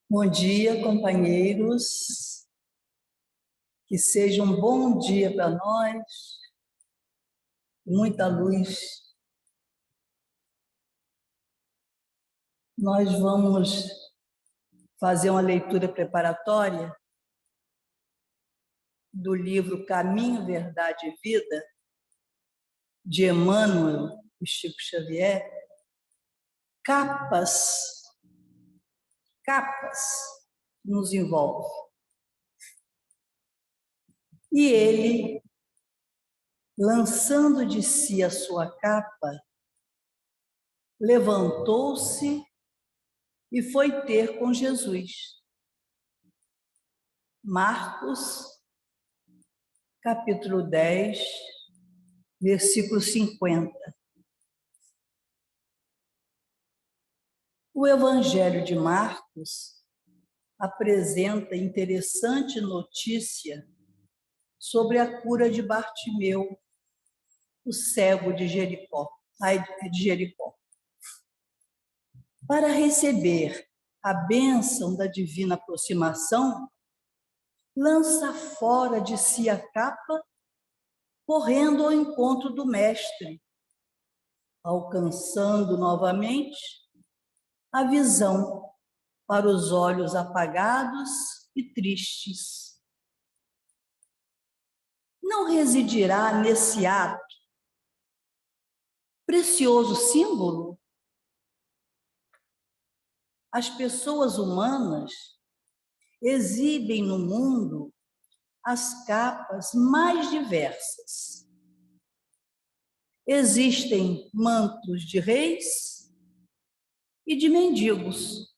Bom dia, companheiros. Que seja um bom dia para nós, muita luz. Nós vamos fazer uma leitura preparatória do livro Caminho, Verdade e Vida, de Emmanuel e Chico Xavier. Capas nos envolve. E ele, lançando de si a sua capa, levantou-se e foi ter com Jesus. Marcos, capítulo 10, versículo 50. O Evangelho de Marcos apresenta interessante notícia sobre a cura de Bartimeu, o cego de Jericó. Para receber a bênção da divina aproximação, lança fora de si a capa, correndo ao encontro do Mestre, alcançando novamente a visão para os olhos apagados e tristes. Não residirá nesse ato precioso símbolo? As pessoas humanas exibem no mundo as capas mais diversas. Existem mantos de reis e de mendigos.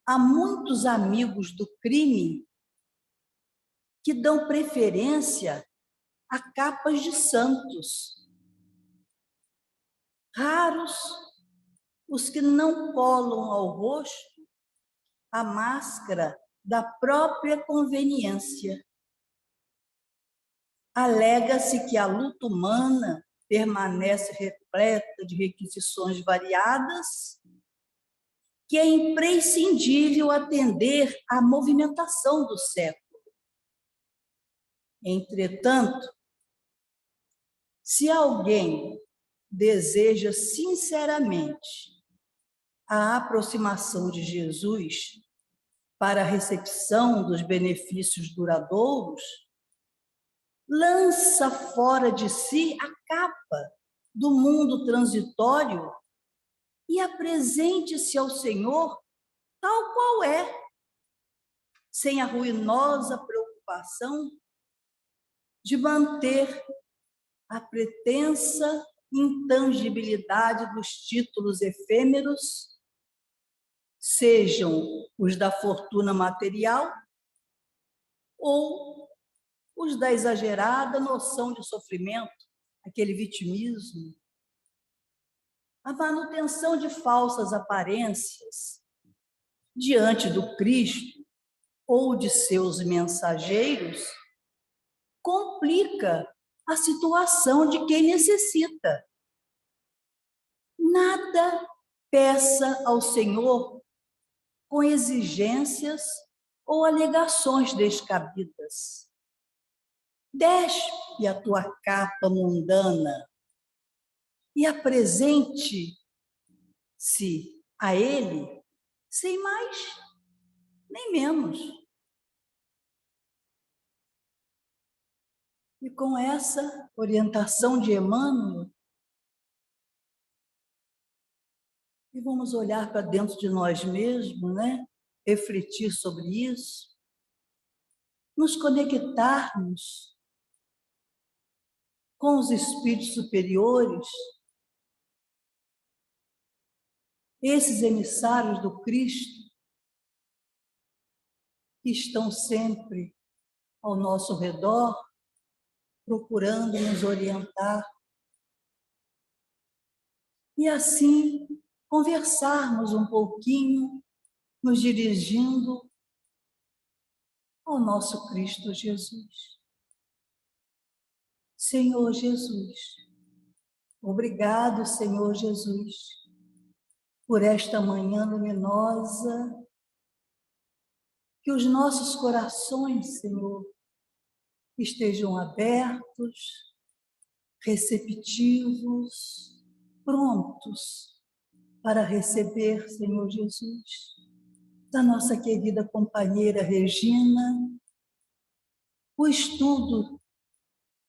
Há muitos amigos do crime que dão preferência a capas de santos. Raros os que não colam ao rosto a máscara da própria conveniência. Alega-se que a luta humana permanece repleta de requisições variadas, que é imprescindível atender à movimentação do século. Entretanto, se alguém deseja sinceramente a aproximação de Jesus para a recepção dos benefícios duradouros, lança fora de si a capa do mundo transitório e apresente-se ao Senhor tal qual é, sem a ruinosa preocupação de manter a pretensa intangibilidade dos títulos efêmeros, sejam os da fortuna material ou os da exagerada noção de sofrimento, aquele vitimismo. A manutenção de falsas aparências diante do Cristo ou de seus mensageiros complica a situação de quem necessita. Nada peça ao Senhor com exigências ou alegações descabidas. Despe a tua capa mundana e apresente-se a Ele sem mais nem menos. E com essa orientação de Emmanuel, e vamos olhar para dentro de nós mesmos, né? Refletir sobre isso, nos conectarmos com os espíritos superiores, esses emissários do Cristo, que estão sempre ao nosso redor, procurando nos orientar. E assim, conversarmos um pouquinho, nos dirigindo ao nosso Cristo Jesus. Senhor Jesus, obrigado, Senhor Jesus, por esta manhã luminosa, que os nossos corações, Senhor, estejam abertos, receptivos, prontos para receber, Senhor Jesus, da nossa querida companheira Regina, o estudo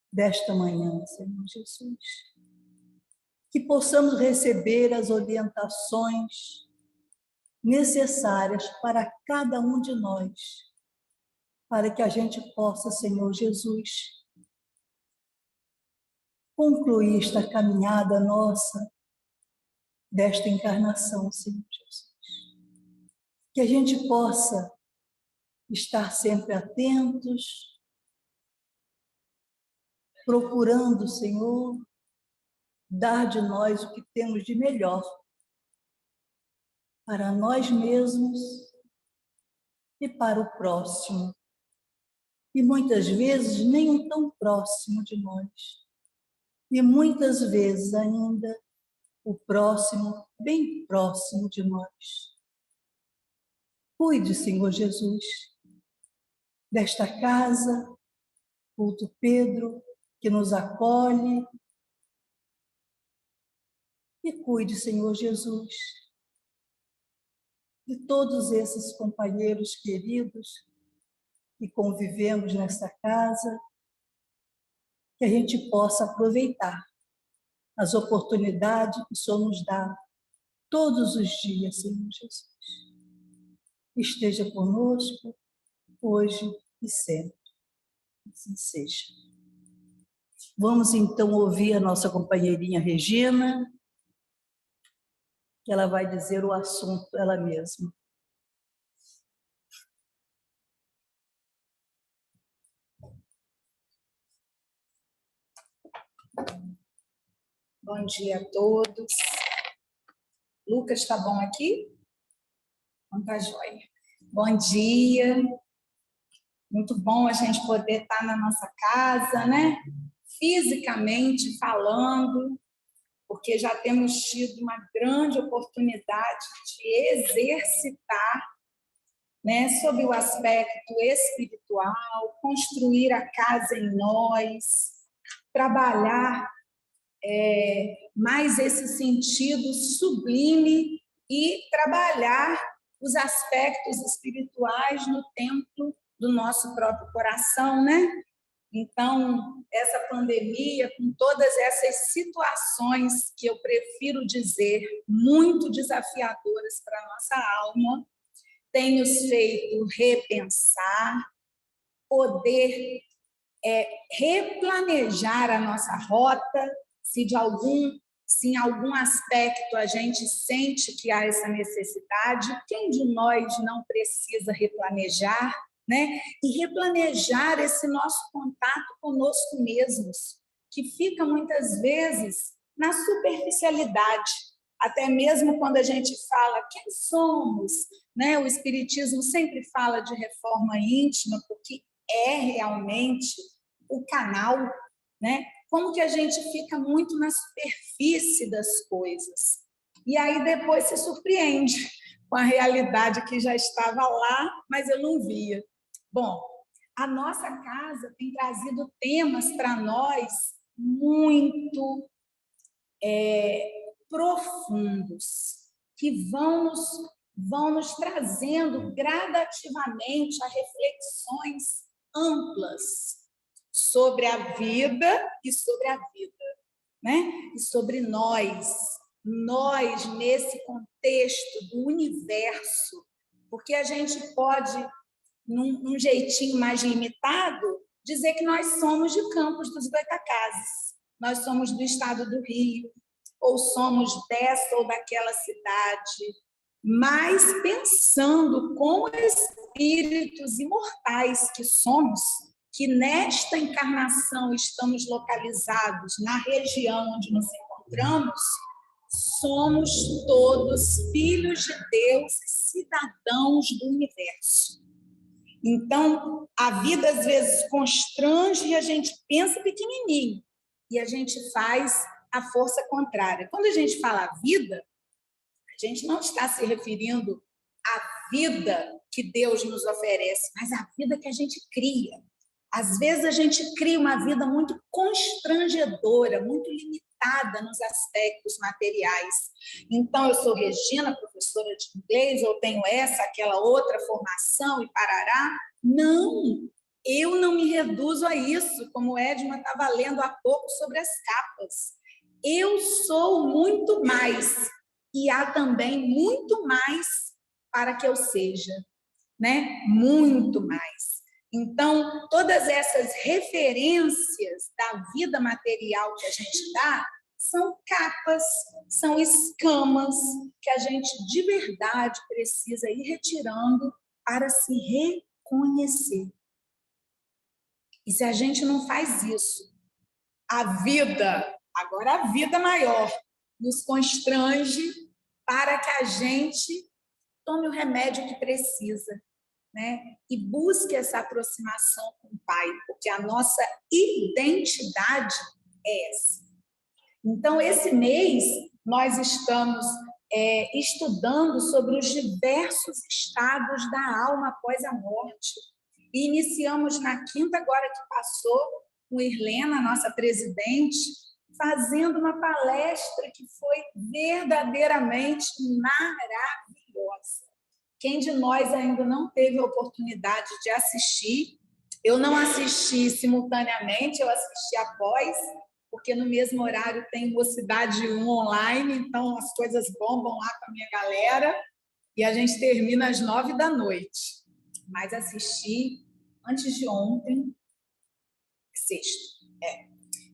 desta manhã, Senhor Jesus. Que possamos receber as orientações necessárias para cada um de nós, para que a gente possa, Senhor Jesus, concluir esta caminhada nossa desta encarnação, Senhor Jesus. Que a gente possa estar sempre atentos, procurando, Senhor, dar de nós o que temos de melhor para nós mesmos e para o próximo. E muitas vezes nem um tão próximo de nós. E muitas vezes ainda o próximo, bem próximo de nós. Cuide, Senhor Jesus, desta casa, culto Pedro, que nos acolhe. E cuide, Senhor Jesus, de todos esses companheiros queridos que convivemos nesta casa, que a gente possa aproveitar as oportunidades que o Senhor nos dá todos os dias, Senhor Jesus. Esteja conosco, hoje e sempre. Assim seja. Vamos então ouvir a nossa companheirinha Regina, que ela vai dizer o assunto ela mesma. Bom dia a todos. Lucas, está bom aqui? Então tá joia. Bom dia. Muito bom a gente poder estar na nossa casa, né? Fisicamente falando, porque já temos tido uma grande oportunidade de exercitar, né, sobre o aspecto espiritual, construir a casa em nós, trabalhar mais esse sentido sublime e trabalhar os aspectos espirituais no templo do nosso próprio coração, né? Então, essa pandemia, com todas essas situações que eu prefiro dizer muito desafiadoras para a nossa alma, tem nos feito repensar, poder replanejar a nossa rota, se em algum aspecto a gente sente que há essa necessidade, quem de nós não precisa replanejar, né? E replanejar esse nosso contato conosco mesmos, que fica muitas vezes na superficialidade, até mesmo quando a gente fala quem somos, né? O Espiritismo sempre fala de reforma íntima, porque é realmente o canal, né? Como que a gente fica muito na superfície das coisas. E aí depois se surpreende com a realidade que já estava lá, mas eu não via. Bom, a nossa casa tem trazido temas para nós muito profundos, que vão nos trazendo gradativamente a reflexões amplas sobre a vida, né? E sobre nós nesse contexto do universo, porque a gente pode, num jeitinho mais limitado, dizer que nós somos de Campos dos Goytacazes, nós somos do estado do Rio, ou somos dessa ou daquela cidade, mas pensando como espíritos imortais que somos, que nesta encarnação estamos localizados na região onde nos encontramos, somos todos filhos de Deus e cidadãos do universo. Então, a vida às vezes constrange e a gente pensa pequenininho e a gente faz a força contrária. Quando a gente fala vida, A gente não está se referindo à vida que Deus nos oferece, mas à vida que a gente cria. Às vezes a gente cria uma vida muito constrangedora, muito limitada nos aspectos materiais. Então, eu sou Regina, professora de inglês, eu tenho essa, aquela outra formação e parará. Não, eu não me reduzo a isso, como o Edma estava lendo há pouco sobre as capas. Eu sou muito mais, e há também muito mais para que eu seja, né? Muito mais. Então, todas essas referências da vida material que a gente dá são capas, são escamas que a gente de verdade precisa ir retirando para se reconhecer. E se a gente não faz isso, a vida, agora a vida maior, nos constrange para que a gente tome o remédio que precisa, né? E busque essa aproximação com o Pai, porque a nossa identidade é essa. Então, esse mês, nós estamos estudando sobre os diversos estados da alma após a morte. E iniciamos na quinta, agora que passou, com Irlena, nossa presidente, fazendo uma palestra que foi verdadeiramente maravilhosa. Quem de nós ainda não teve a oportunidade de assistir, eu não assisti simultaneamente, eu assisti após, porque no mesmo horário tem Mocidade 1 online, então as coisas bombam lá com a minha galera, e a gente termina às 9h. Mas assisti antes de ontem, sexta.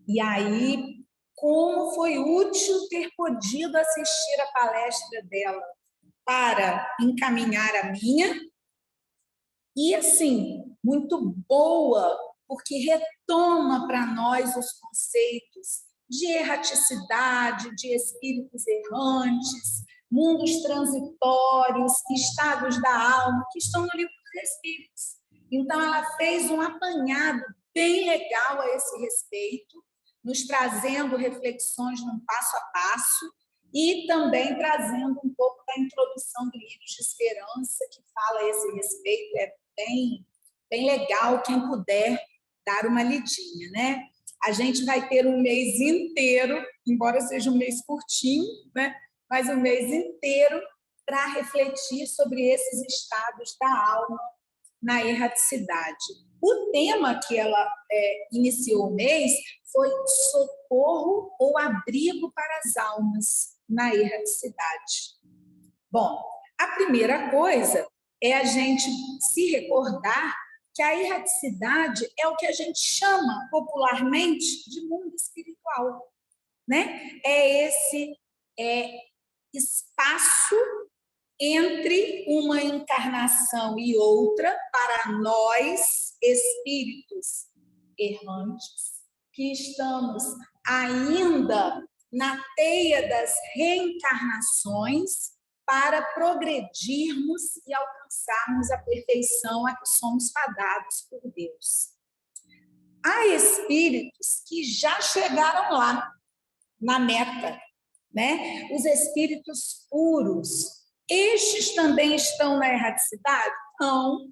E aí, como foi útil ter podido assistir a palestra dela para encaminhar a minha, e assim, muito boa, porque retoma para nós os conceitos de erraticidade, de espíritos errantes, mundos transitórios, estados da alma, que estão no livro dos Espíritos. Então, ela fez um apanhado bem legal a esse respeito, nos trazendo reflexões num passo a passo, e também trazendo um pouco da introdução do Livro de Esperança, que fala a esse respeito, é bem legal, quem puder dar uma lidinha, né? A gente vai ter um mês inteiro, embora seja um mês curtinho, né? Mas um mês inteiro para refletir sobre esses estados da alma na erraticidade. O tema que ela iniciou o mês foi socorro ou abrigo para as almas na erraticidade. Bom, a primeira coisa é a gente se recordar que a erraticidade é o que a gente chama popularmente de mundo espiritual, né? É esse espaço entre uma encarnação e outra para nós, espíritos errantes, que estamos ainda na teia das reencarnações para progredirmos e alcançarmos a perfeição a que somos fadados por Deus. Há espíritos que já chegaram lá, na meta, né? Os espíritos puros. Estes também estão na erraticidade? Não.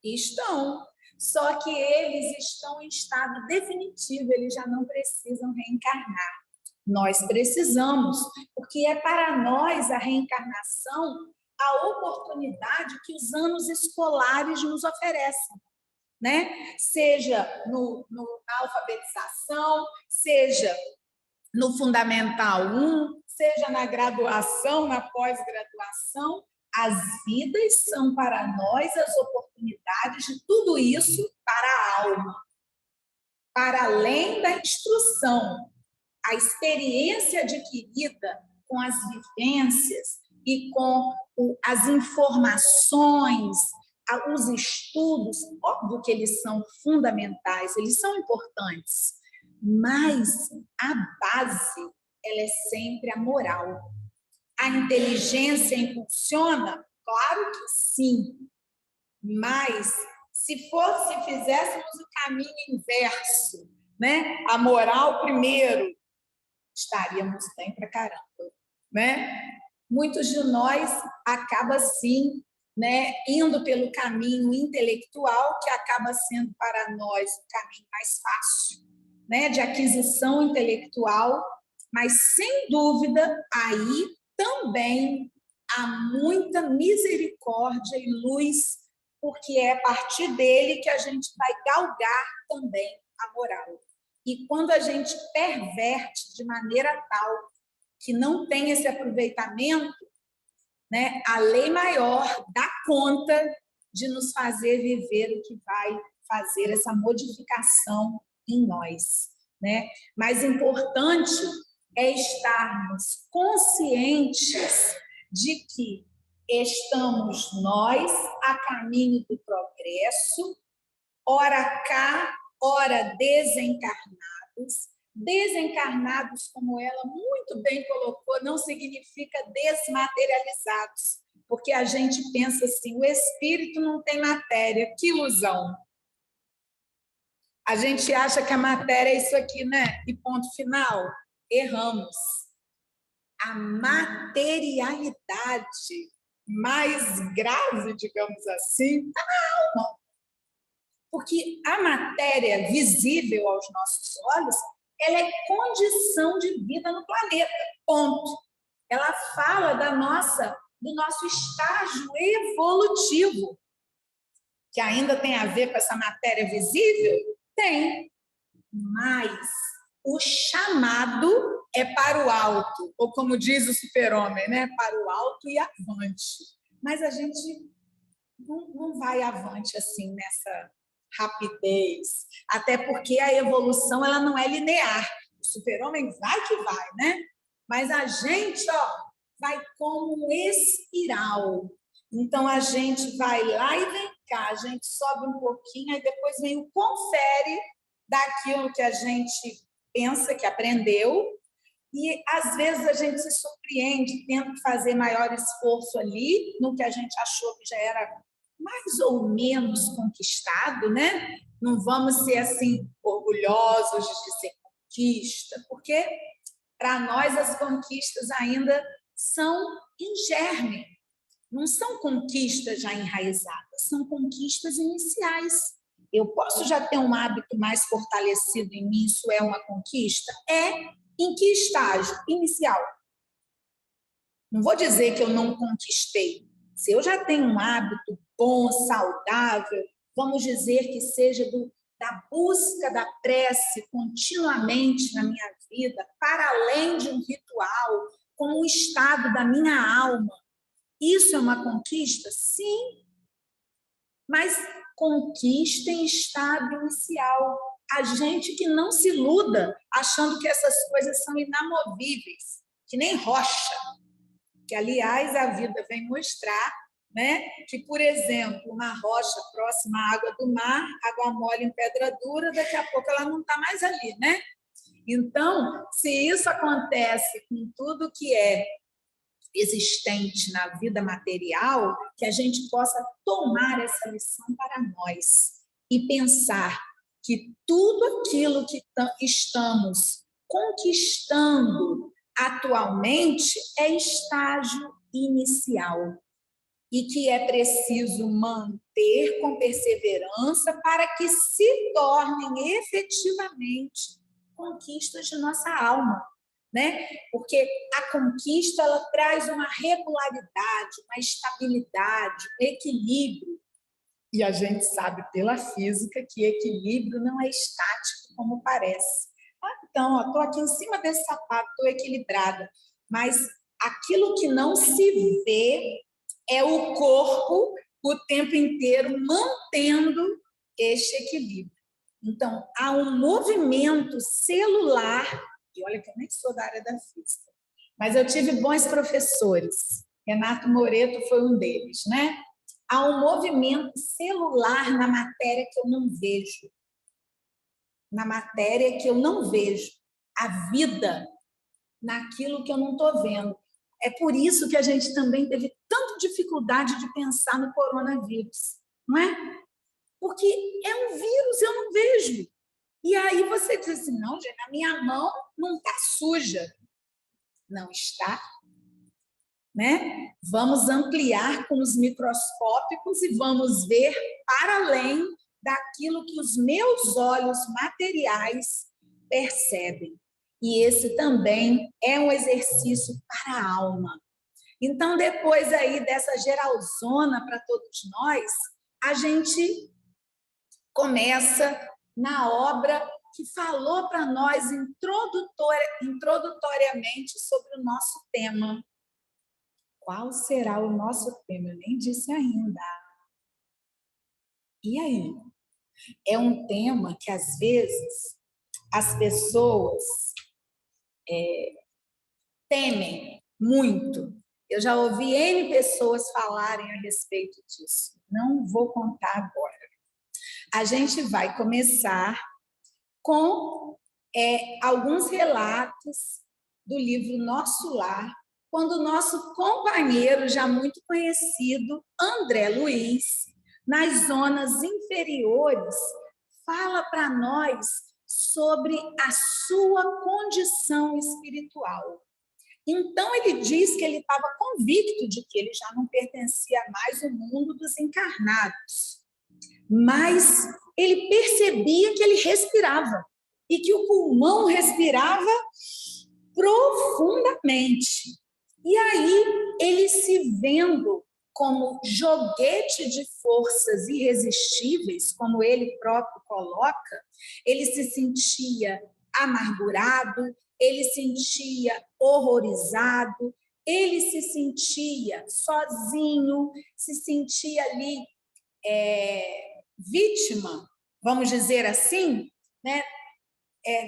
Estão. Só que eles estão em estado definitivo, eles já não precisam reencarnar. Nós precisamos, porque é para nós a reencarnação a oportunidade que os anos escolares nos oferecem, né? Seja na alfabetização, seja no Fundamental 1, seja na graduação, na pós-graduação, as vidas são para nós as oportunidades de tudo isso para a alma, para além da instrução. A experiência adquirida com as vivências e com as informações, os estudos, óbvio que eles são fundamentais, eles são importantes, mas a base, ela é sempre a moral. A inteligência impulsiona? Claro que sim, mas se fizéssemos o caminho inverso, né? A moral primeiro, estaríamos bem pra caramba, né? muitos de nós acabam, assim, né, indo pelo caminho intelectual, que acaba sendo para nós o caminho mais fácil, né, de aquisição intelectual, mas, sem dúvida, aí também há muita misericórdia e luz, porque é a partir dele que a gente vai galgar também a moral. E quando a gente perverte de maneira tal que não tem esse aproveitamento, né, a lei maior dá conta de nos fazer viver o que vai fazer essa modificação em nós, né? Mas importante é estarmos conscientes de que estamos nós a caminho do progresso, ora cá, ora desencarnados. Desencarnados, como ela muito bem colocou, não significa desmaterializados, porque a gente pensa assim, o espírito não tem matéria, que ilusão. A gente acha que a matéria é isso aqui, né? E ponto final. Erramos. A materialidade mais grave, digamos assim, está na alma. Porque a matéria visível aos nossos olhos, ela é condição de vida no planeta, ponto. Ela fala do nosso estágio evolutivo, que ainda tem a ver com essa matéria visível? Tem, mas o chamado é para o alto, ou como diz o super-homem, né? Para o alto e avante. Mas a gente não vai avante assim nessa rapidez, até porque a evolução ela não é linear. O super-homem vai que vai, né? Mas a gente, vai como espiral. Então a gente vai lá e vem cá, a gente sobe um pouquinho, aí depois vem o confere daquilo que a gente pensa que aprendeu, e às vezes a gente se surpreende tendo que fazer maior esforço ali, no que a gente achou que já era mais ou menos conquistado, né? Não vamos ser assim orgulhosos de ser conquista, porque para nós as conquistas ainda são em germe, não são conquistas já enraizadas, são conquistas iniciais. Eu posso já ter um hábito mais fortalecido em mim, isso é uma conquista? É. Em que estágio? Inicial. Não vou dizer que eu não conquistei. Se eu já tenho um hábito bom, saudável, vamos dizer que seja da busca da prece continuamente na minha vida, para além de um ritual, como um estado da minha alma. Isso é uma conquista? Sim. Mas conquista em estado inicial. A gente que não se iluda achando que essas coisas são inamovíveis, que nem rocha. Que, aliás, a vida vem mostrar, né, que, por exemplo, uma rocha próxima à água do mar, água mole em pedra dura, daqui a pouco ela não está mais ali, né? Então, se isso acontece com tudo que é existente na vida material, que a gente possa tomar essa lição para nós e pensar que tudo aquilo que estamos conquistando atualmente é estágio inicial e que é preciso manter com perseverança para que se tornem efetivamente conquistas de nossa alma, né? Porque a conquista ela traz uma regularidade, uma estabilidade, um equilíbrio. E a gente sabe pela física que equilíbrio não é estático como parece. Então, estou aqui em cima desse sapato, estou equilibrada, mas aquilo que não se vê é o corpo o tempo inteiro mantendo este equilíbrio. Então, há um movimento celular, e olha que eu nem sou da área da física, mas eu tive bons professores, Renato Moreto foi um deles, né? Há um movimento celular na matéria que eu não vejo. Na matéria que eu não vejo. A vida naquilo que eu não estou vendo. É por isso que a gente também teve tanta dificuldade de pensar no coronavírus, não é? Porque é um vírus, eu não vejo. E aí você diz assim, não, gente, a minha mão não está suja. Não está. né? Vamos ampliar com os microscópicos e vamos ver para além daquilo que os meus olhos materiais percebem. E esse também é um exercício para a alma. Então, depois aí dessa geralzona para todos nós, a gente começa na obra que falou para nós introdutoriamente sobre o nosso tema. Qual será o nosso tema? Eu nem disse ainda. E aí? É um tema que, às vezes, as pessoas temem muito. Eu já ouvi N pessoas falarem a respeito disso. Não vou contar agora. A gente vai começar com alguns relatos do livro Nosso Lar, quando o nosso companheiro, já muito conhecido, André Luiz, nas zonas inferiores, fala para nós sobre a sua condição espiritual. Então, ele diz que ele estava convicto de que ele já não pertencia mais ao mundo dos encarnados, mas ele percebia que ele respirava e que o pulmão respirava profundamente. E aí, ele se vendo como joguete de forças irresistíveis, como ele próprio coloca, ele se sentia amargurado, ele sentia horrorizado, ele se sentia sozinho, se sentia ali vítima, vamos dizer assim, né,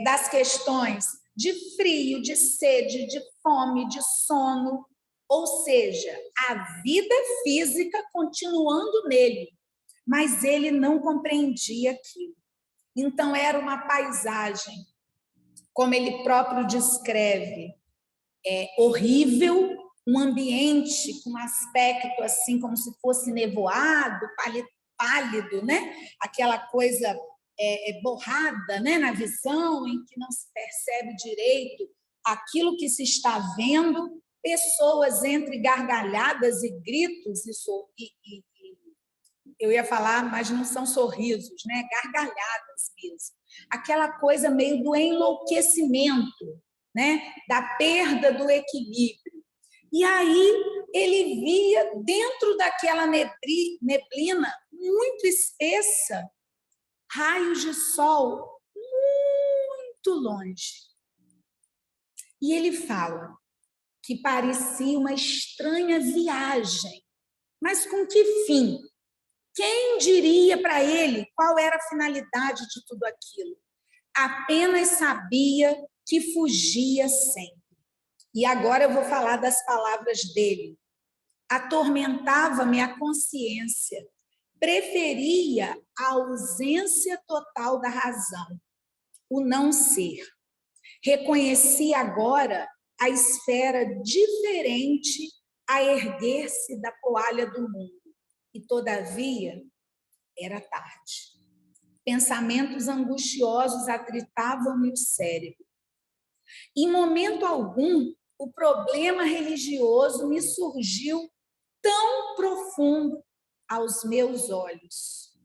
das questões de frio, de sede, de fome, de sono, ou seja, a vida física continuando nele, mas ele não compreendia aquilo. Então, era uma paisagem, como ele próprio descreve, horrível, um ambiente com aspecto assim, como se fosse nevoado, pálido, né? Aquela coisa borrada, né? Na visão, em que não se percebe direito aquilo que se está vendo, pessoas entre gargalhadas e gritos, e eu ia falar, mas não são sorrisos, né? Gargalhadas mesmo. Aquela coisa meio do enlouquecimento, né? Da perda do equilíbrio. E aí ele via dentro daquela neblina muito espessa raios de sol muito longe. E ele fala que parecia uma estranha viagem, mas com que fim? Quem diria para ele qual era a finalidade de tudo aquilo? Apenas sabia que fugia sempre. E agora eu vou falar das palavras dele. Atormentava-me a consciência, preferia a ausência total da razão, o não ser. Reconhecia agora a esfera diferente a erguer-se da poalha do mundo. E, todavia, era tarde. Pensamentos angustiosos atritavam-me o cérebro. Em momento algum, o problema religioso me surgiu tão profundo aos meus olhos.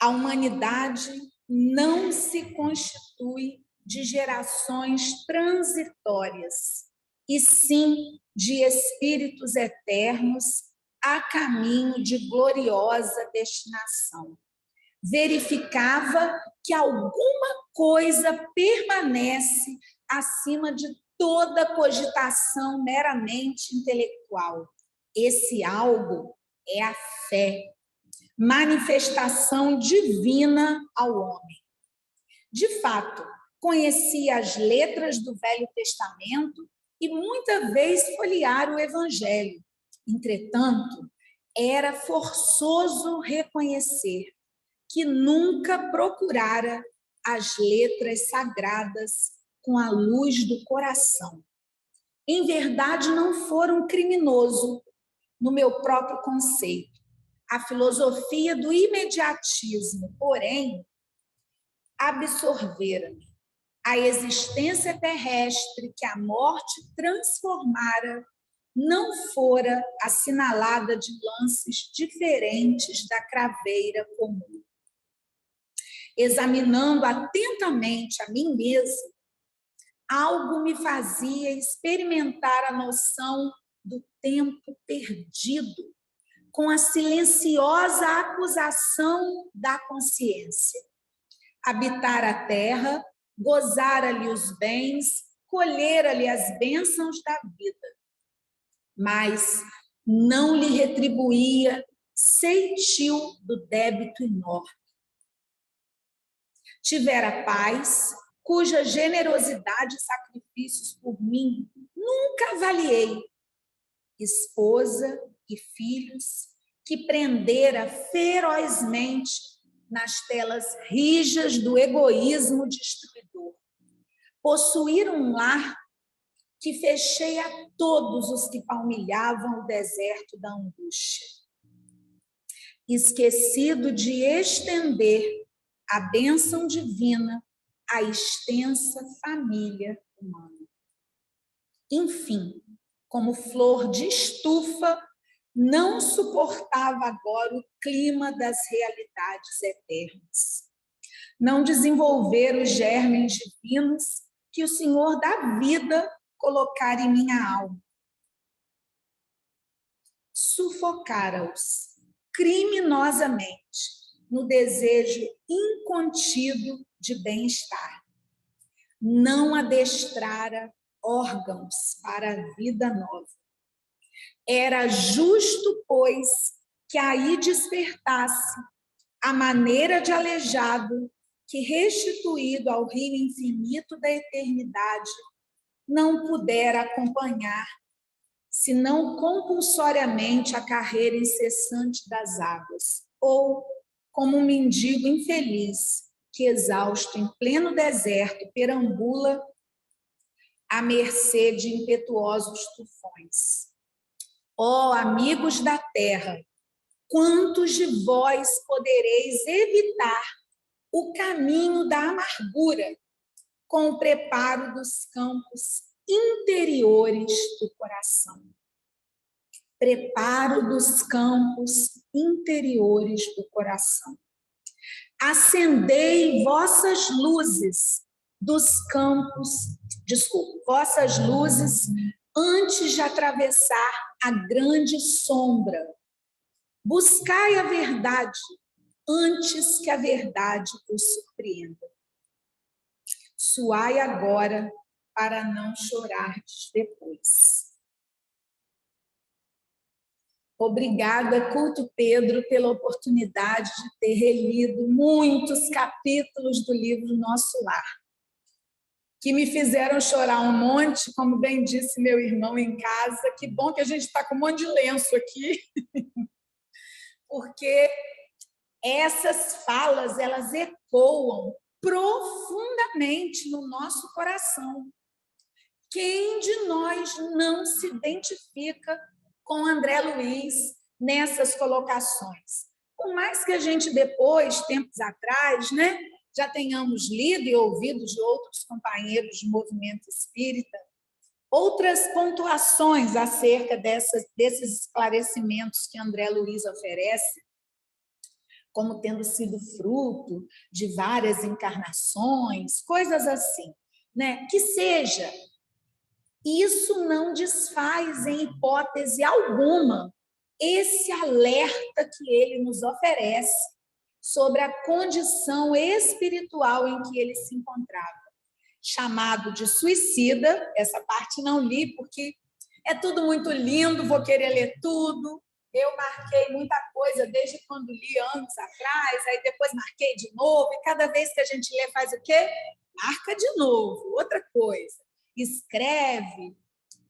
A humanidade não se constitui de gerações transitórias, e sim de espíritos eternos a caminho de gloriosa destinação. Verificava que alguma coisa permanece acima de toda cogitação meramente intelectual. Esse algo é a fé, manifestação divina ao homem. De fato, conhecia as letras do Velho Testamento e muita vez folheara o Evangelho. Entretanto, era forçoso reconhecer que nunca procurara as letras sagradas com a luz do coração. Em verdade, não fora um criminoso no meu próprio conceito. A filosofia do imediatismo, porém, absorvera-me. a existência terrestre que a morte transformara não fora assinalada de lances diferentes da craveira comum. Examinando atentamente a mim mesma, algo me fazia experimentar a noção do tempo perdido, com a silenciosa acusação da consciência. Habitar a terra, gozar ali os bens, colher ali as bênçãos da vida, mas não lhe retribuía ceitil do débito enorme. Tivera paz, cuja generosidade e sacrifícios por mim nunca avaliei, esposa e filhos que prendera ferozmente nas telas rijas do egoísmo destruidor. Possuir um lar que fechei a todos os que palmilhavam o deserto da angústia. Esquecido de estender a bênção divina à extensa família humana. Enfim, como flor de estufa, não suportava agora o clima das realidades eternas. Não desenvolver os germes divinos que o Senhor da vida colocara em minha alma. Sufocara-os criminosamente no desejo incontido de bem-estar. Não adestrara órgãos para a vida nova. Era justo, pois, que aí despertasse a maneira de aleijado que, restituído ao rio infinito da eternidade, não pudera acompanhar, senão compulsoriamente, a carreira incessante das águas, ou como um mendigo infeliz que, exausto em pleno deserto, perambula à mercê de impetuosos tufões. Ó amigos da terra, quantos de vós podereis evitar o caminho da amargura com o preparo dos campos interiores do coração? Preparo dos campos interiores do coração. Acendei vossas luzes dos campos, vossas luzes antes de atravessar a grande sombra. Buscai a verdade antes que a verdade os surpreenda. Suai agora para não chorardes depois. Obrigada, Culto Pedro, pela oportunidade de ter relido muitos capítulos do livro Nosso Lar, que me fizeram chorar um monte, como bem disse meu irmão em casa. Que bom que a gente está com um monte de lenço aqui, porque essas falas, elas ecoam profundamente no nosso coração. Quem de nós não se identifica com André Luiz nessas colocações? Por mais que a gente depois, tempos atrás, né, já tenhamos lido e ouvido de outros companheiros de movimento espírita outras pontuações acerca desses esclarecimentos que André Luiz oferece, como tendo sido fruto de várias encarnações, coisas assim, né? Que seja, isso não desfaz em hipótese alguma esse alerta que ele nos oferece sobre a condição espiritual em que ele se encontrava. Chamado de suicida, essa parte não li porque é tudo muito lindo, vou querer ler tudo. Eu marquei muita coisa desde quando li anos atrás, aí depois marquei de novo, e cada vez que a gente lê faz o quê? Marca de novo, outra coisa. Escreve,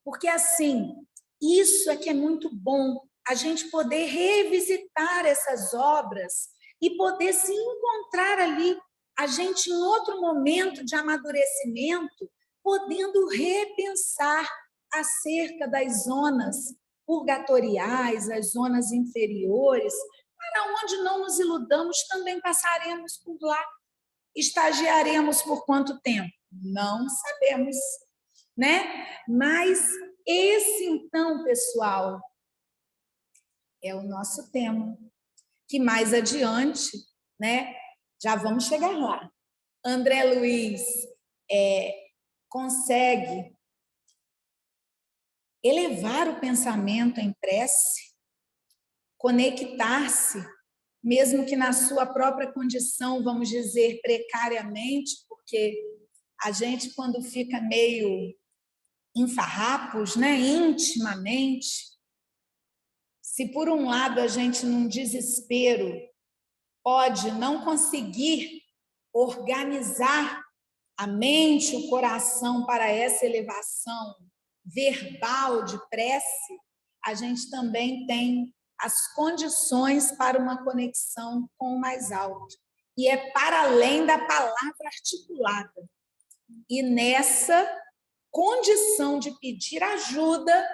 porque assim, isso é que é muito bom, a gente poder revisitar essas obras e poder se encontrar ali, a gente em outro momento de amadurecimento, podendo repensar acerca das zonas purgatoriais, as zonas inferiores, para onde não nos iludamos, também passaremos por lá. Estagiaremos por quanto tempo? Não sabemos, né? Mas esse, então, pessoal, é o nosso tema, que mais adiante, né? Já vamos chegar lá. André Luiz consegue elevar o pensamento em prece, conectar-se, mesmo que na sua própria condição, vamos dizer, precariamente, porque a gente, quando fica meio em farrapos, né, intimamente, se por um lado a gente, num desespero, pode não conseguir organizar a mente, o coração para essa elevação verbal de prece, a gente também tem as condições para uma conexão com o mais alto. E é para além da palavra articulada. E nessa condição de pedir ajuda,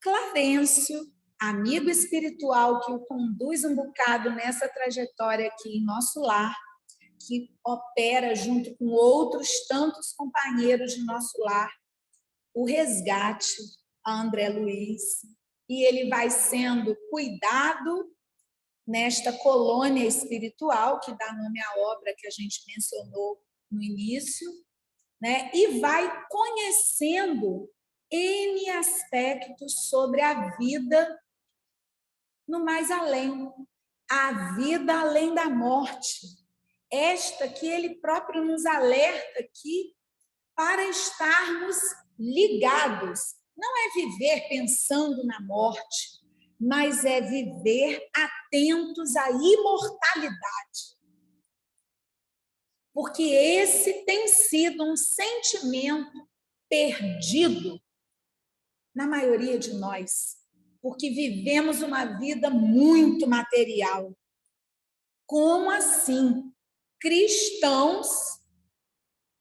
Clarencio, amigo espiritual que o conduz um bocado nessa trajetória aqui em nosso lar, que opera junto com outros tantos companheiros de nosso lar, o resgate a André Luiz, e ele vai sendo cuidado nesta colônia espiritual, que dá nome à obra que a gente mencionou no início, né? E vai conhecendo N aspectos sobre a vida no mais além, a vida além da morte. Esta que ele próprio nos alerta aqui para estarmos ligados. Não é viver pensando na morte, mas é viver atentos à imortalidade. Porque esse tem sido um sentimento perdido na maioria de nós, porque vivemos uma vida muito material. Como assim? Cristãos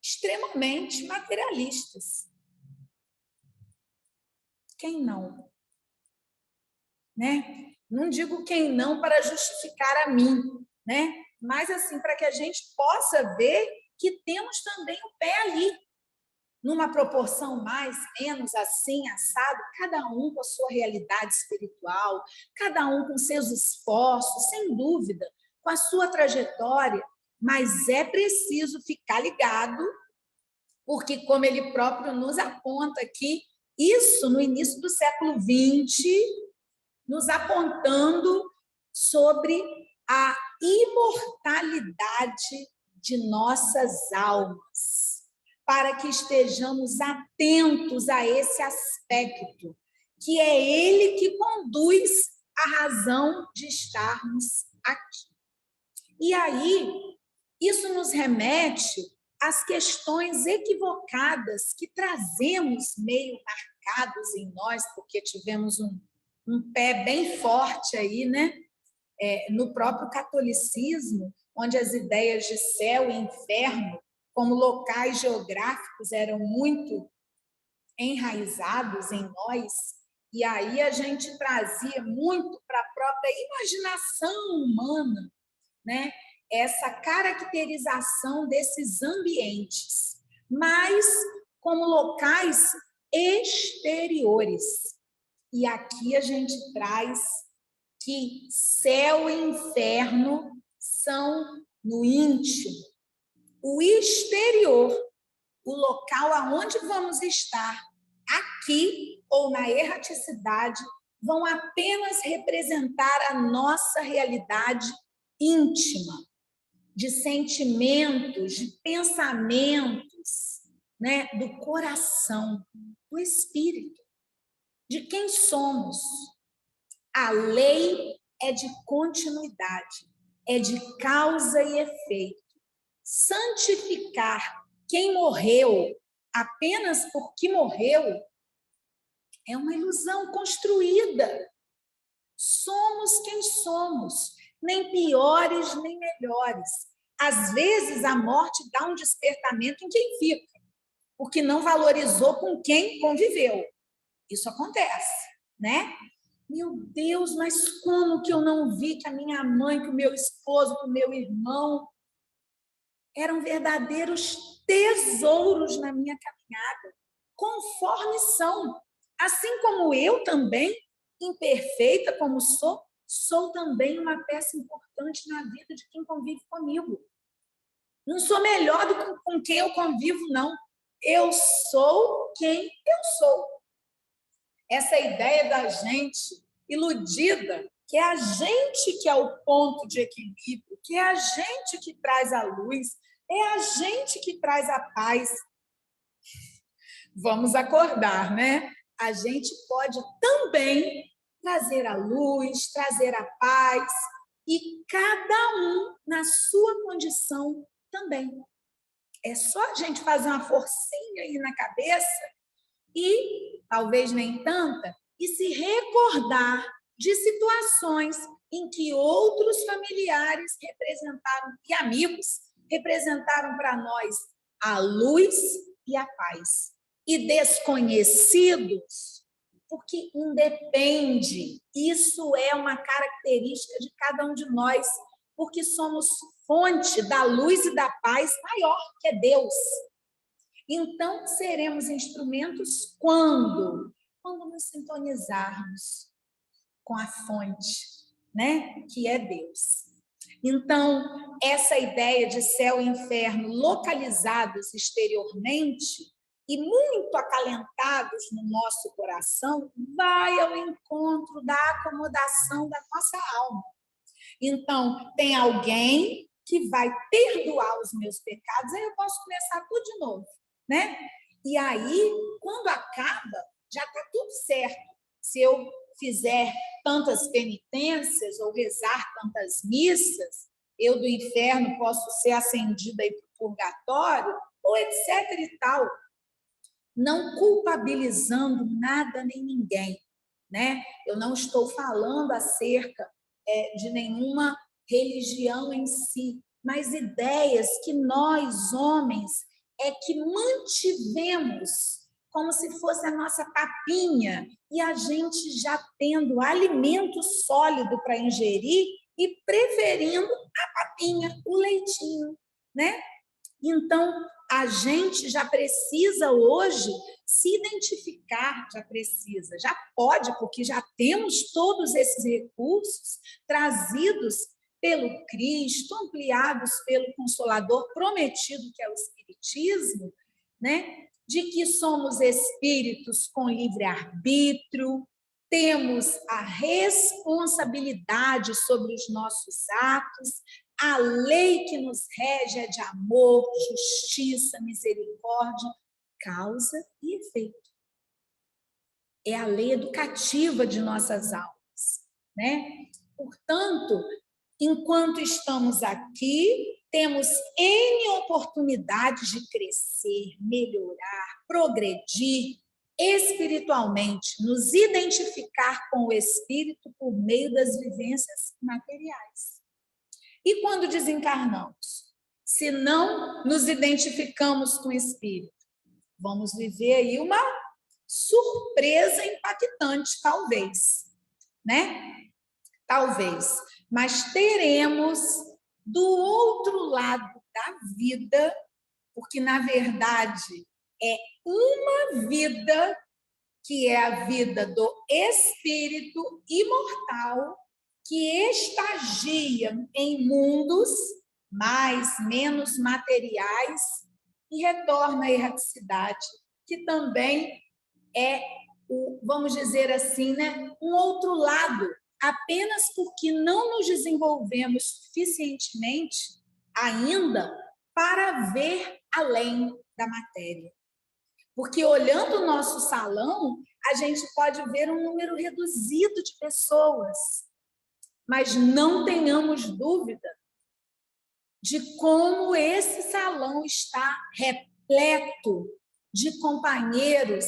extremamente materialistas. Quem não? Né? Não digo quem não para justificar a mim, né? Mas assim, para que a gente possa ver que temos também o pé ali, numa proporção mais, menos, assim, assado, cada um com a sua realidade espiritual, cada um com seus esforços, sem dúvida, com a sua trajetória, mas é preciso ficar ligado, porque, como ele próprio nos aponta aqui, isso no início do século XX, nos apontando sobre a imortalidade de nossas almas, para que estejamos atentos a esse aspecto, que é ele que conduz a razão de estarmos aqui. E aí, isso nos remete às questões equivocadas que trazemos meio marcados em nós, porque tivemos um pé bem forte aí, né? No próprio catolicismo, onde as ideias de céu e inferno, como locais geográficos, eram muito enraizados em nós, e aí a gente trazia muito para a própria imaginação humana, né? Essa caracterização desses ambientes, mas como locais exteriores. E aqui a gente traz que céu e inferno são no íntimo. O exterior, o local aonde vamos estar, aqui ou na erraticidade, vão apenas representar a nossa realidade íntima, de sentimentos, de pensamentos, né, do coração, do espírito, de quem somos. A lei é de continuidade, é de causa e efeito. Santificar quem morreu apenas porque morreu é uma ilusão construída. Somos quem somos, nem piores nem melhores. Às vezes a morte dá um despertamento em quem fica, porque não valorizou com quem conviveu. Isso acontece, né? Meu Deus, mas como que eu não vi que a minha mãe, que o meu esposo, que o meu irmão eram verdadeiros tesouros na minha caminhada, conforme são. Assim como eu também, imperfeita como sou também uma peça importante na vida de quem convive comigo. Não sou melhor do que com quem eu convivo, não. Eu sou quem eu sou. Essa ideia da gente iludida, que é a gente que é o ponto de equilíbrio, que é a gente que traz a luz, é a gente que traz a paz. Vamos acordar, né? A gente pode também trazer a luz, trazer a paz, e cada um na sua condição também. É só a gente fazer uma forcinha aí na cabeça e, talvez nem tanta, e se recordar de situações em que outros familiares representaram, e amigos representaram para nós a luz e a paz. E desconhecidos, porque independe, isso é uma característica de cada um de nós, porque somos fonte da luz e da paz maior, que é Deus. Então, seremos instrumentos quando? Quando nos sintonizarmos com a fonte, né? Que é Deus. Então, essa ideia de céu e inferno localizados exteriormente e muito acalentados no nosso coração, vai ao encontro da acomodação da nossa alma. Então, tem alguém que vai perdoar os meus pecados, aí eu posso começar tudo de novo, né? E aí, quando acaba, já está tudo certo. Se eu fizer tantas penitências ou rezar tantas missas, eu do inferno posso ser ascendida aí para o purgatório, ou etc. e tal. Não culpabilizando nada nem ninguém, né? Eu não estou falando acerca de nenhuma religião em si, mas ideias que nós, homens, que mantivemos como se fosse a nossa papinha, e a gente já tendo alimento sólido para ingerir e preferindo a papinha, o leitinho, né? Então, a gente já precisa hoje se identificar, já pode, porque já temos todos esses recursos trazidos pelo Cristo, ampliados pelo Consolador prometido, que é o Espiritismo, né? De que somos espíritos com livre-arbítrio, temos a responsabilidade sobre os nossos atos, a lei que nos rege é de amor, justiça, misericórdia, causa e efeito. É a lei educativa de nossas almas, né? Portanto, enquanto estamos aqui, temos N oportunidades de crescer, melhorar, progredir espiritualmente, nos identificar com o Espírito por meio das vivências materiais. E quando desencarnamos? Se não nos identificamos com o Espírito, vamos viver aí uma surpresa impactante, talvez, né? Talvez. Mas teremos do outro lado da vida, porque, na verdade, é uma vida que é a vida do espírito imortal, que estagia em mundos mais, menos materiais e retorna à erraticidade, que também é, vamos dizer assim, né, um outro lado, apenas porque não nos desenvolvemos suficientemente ainda para ver além da matéria. Porque olhando o nosso salão, a gente pode ver um número reduzido de pessoas, mas não tenhamos dúvida de como esse salão está repleto de companheiros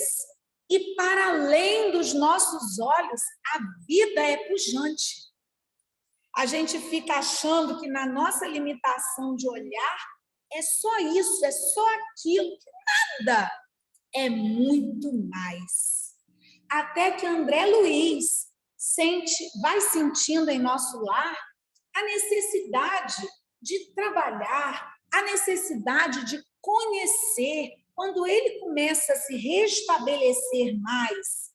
e, para além dos nossos olhos, a vida é pujante. A gente fica achando que na nossa limitação de olhar é só isso, é só aquilo, que nada, é muito mais. Até que André Luiz vai sentindo em nosso lar a necessidade de trabalhar, a necessidade de conhecer, quando ele começa a se restabelecer mais,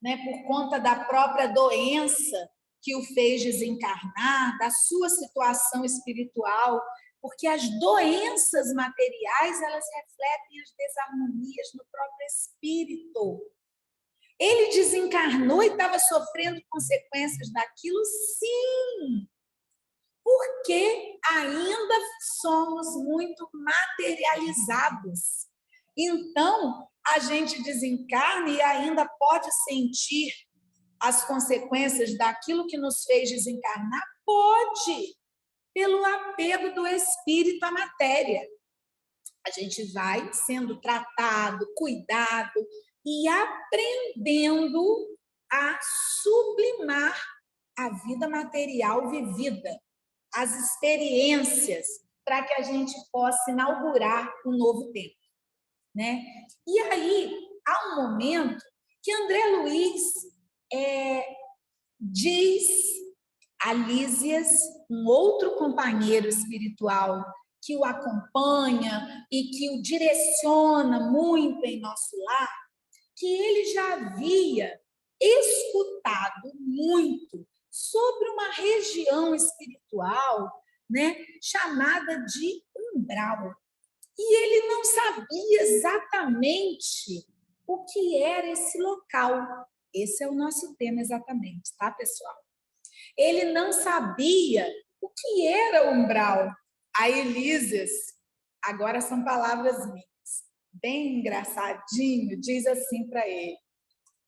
né, por conta da própria doença que o fez desencarnar, da sua situação espiritual, porque as doenças materiais, elas refletem as desarmonias no próprio espírito. Ele desencarnou e estava sofrendo consequências daquilo, sim, porque ainda somos muito materializados. Então, a gente desencarna e ainda pode sentir as consequências daquilo que nos fez desencarnar? Pode, pelo apego do espírito à matéria. A gente vai sendo tratado, cuidado e aprendendo a sublimar a vida material vivida, as experiências, para que a gente possa inaugurar um novo tempo, né? E aí, há um momento que André Luiz diz a Lísias, um outro companheiro espiritual que o acompanha e que o direciona muito em nosso lar, que ele já havia escutado muito sobre uma região espiritual, né, chamada de umbral. E ele não sabia exatamente o que era esse local. Esse é o nosso tema exatamente, tá, pessoal? Ele não sabia o que era umbral. A Elísias, agora são palavras minhas, bem engraçadinho, diz assim para ele: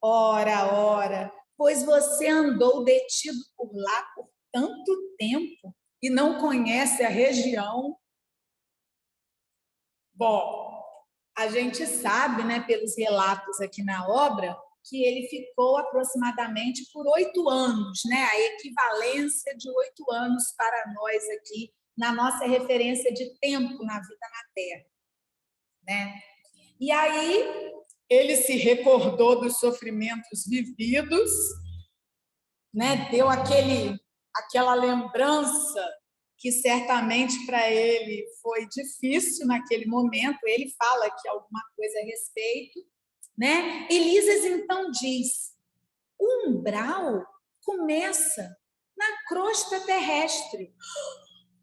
ora, pois você andou detido por lá por tanto tempo e não conhece a região. Bom, a gente sabe, né, pelos relatos aqui na obra, que ele ficou aproximadamente por 8 anos, né? A equivalência de 8 anos para nós aqui, na nossa referência de tempo na vida na Terra, né? E aí ele se recordou dos sofrimentos vividos, né? Deu aquela lembrança que certamente para ele foi difícil naquele momento. Ele fala aqui alguma coisa a respeito, né? Elísias então diz: o umbral começa na crosta terrestre.